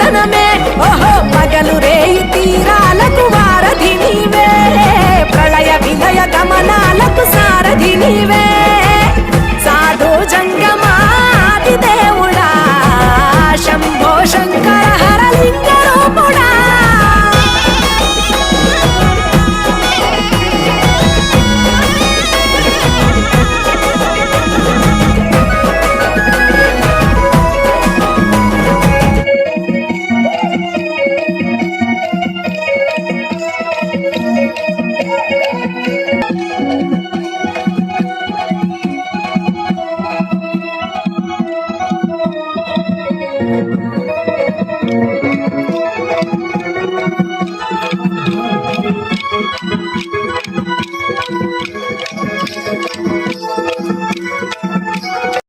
చల్లదనమే ఓహో పగలు రేయి తీరాలకు వారధి నీవే ప్రళయ విలయ గమనాలకు సారథి నీవే సాధు జంగమాది దేవుడా శంభో శంకర హరలింగ రూపుడా